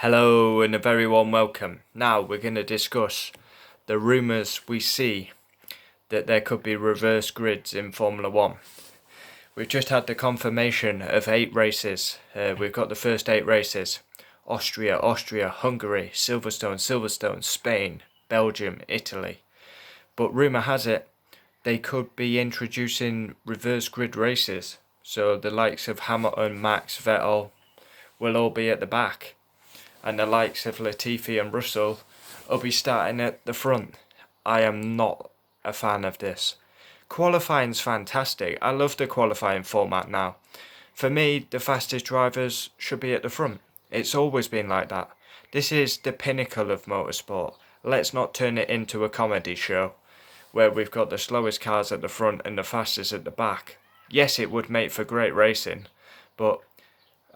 Hello and a very warm welcome. Now we're going to discuss the rumours we see that there could be reverse grids in Formula 1. We've just had the confirmation of 8 races. We've got the first 8 races. Austria, Hungary, Silverstone, Spain, Belgium, Italy. But rumour has it they could be introducing reverse grid races. So the likes of Hamilton, Max, Vettel will all be at the back. And the likes of Latifi and Russell will be starting at the front. I am not a fan of this. Qualifying's fantastic. I love the qualifying format now. For me, the fastest drivers should be at the front. It's always been like that. This is the pinnacle of motorsport. Let's not turn it into a comedy show where we've got the slowest cars at the front and the fastest at the back. Yes, it would make for great racing, but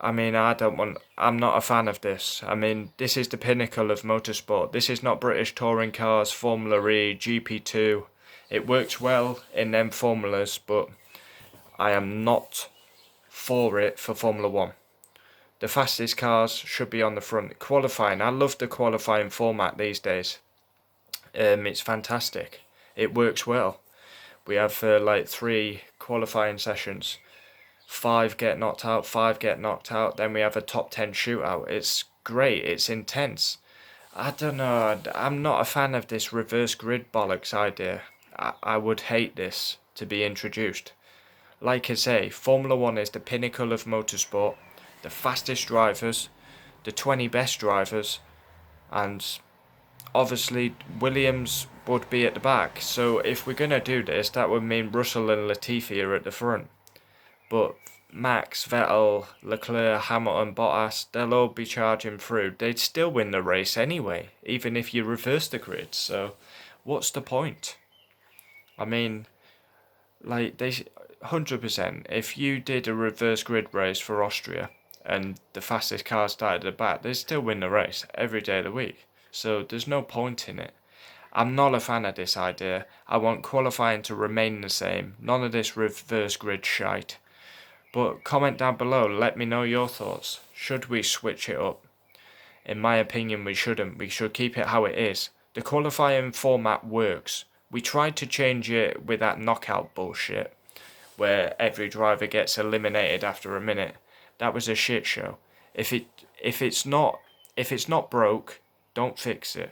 I'm not a fan of this. This is the pinnacle of motorsport. This is not British touring cars, Formula E, GP2. It works well in them formulas, but I am not for it for Formula 1. The fastest cars should be on the front. Qualifying, I love the qualifying format these days. It's fantastic. It works well. We have 3 qualifying sessions. 5 get knocked out, then we have a top 10 shootout. It's great, it's intense. I don't know, I'm not a fan of this reverse grid bollocks idea. I would hate this to be introduced. Like I say, Formula 1 is the pinnacle of motorsport, the fastest drivers, the 20 best drivers, and obviously Williams would be at the back. So if we're going to do this, that would mean Russell and Latifi are at the front. But Max, Vettel, Leclerc, Hamilton, Bottas, they'll all be charging through. They'd still win the race anyway, even if you reverse the grid. So, what's the point? They 100%. If you did a reverse grid race for Austria and the fastest car started at the back, they'd still win the race every day of the week. So there's no point in it. I'm not a fan of this idea. I want qualifying to remain the same. None of this reverse grid shite. But comment down below, let me know your thoughts. Should we switch it up? In my opinion, we shouldn't. We should keep it how it is. The qualifying format works. We tried to change it with that knockout bullshit, where every driver gets eliminated after a minute. That was a shit show. If it's not broke, don't fix it.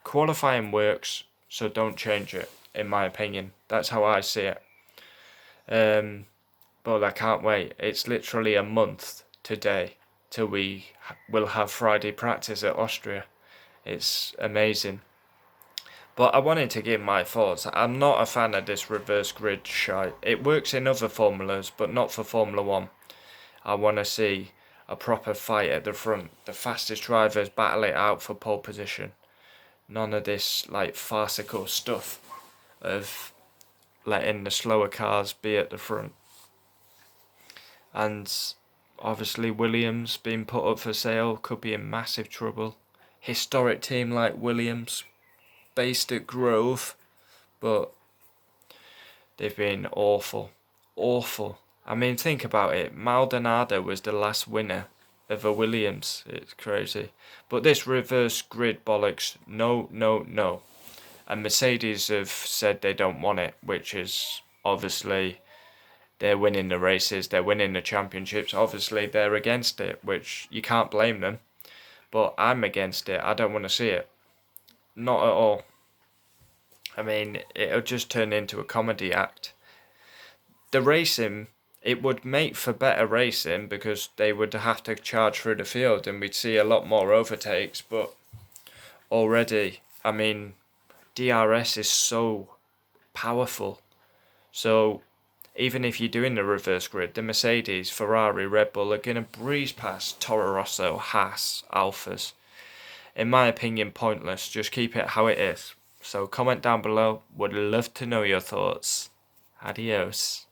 Qualifying works, so don't change it. In my opinion, that's how I see it. But I can't wait. It's literally a month today till we will have Friday practice at Austria. It's amazing. But I wanted to give my thoughts. I'm not a fan of this reverse grid shite. It works in other formulas, but not for Formula 1. I want to see a proper fight at the front. The fastest drivers battle it out for pole position. None of this farcical stuff of letting the slower cars be at the front. And obviously Williams being put up for sale could be in massive trouble. Historic team like Williams, based at Grove, but they've been awful. Think about it. Maldonado was the last winner of a Williams. It's crazy. But this reverse grid bollocks, no. And Mercedes have said they don't want it, which is obviously they're winning the races, they're winning the championships. Obviously they're against it, which you can't blame them. But I'm against it. I don't want to see it. Not at all. It'll just turn into a comedy act. The racing, it would make for better racing because they would have to charge through the field and we'd see a lot more overtakes. But already, DRS is so powerful. So even if you're doing the reverse grid, the Mercedes, Ferrari, Red Bull are going to breeze past Toro Rosso, Haas, Alphas. In my opinion, pointless. Just keep it how it is. So comment down below. Would love to know your thoughts. Adios.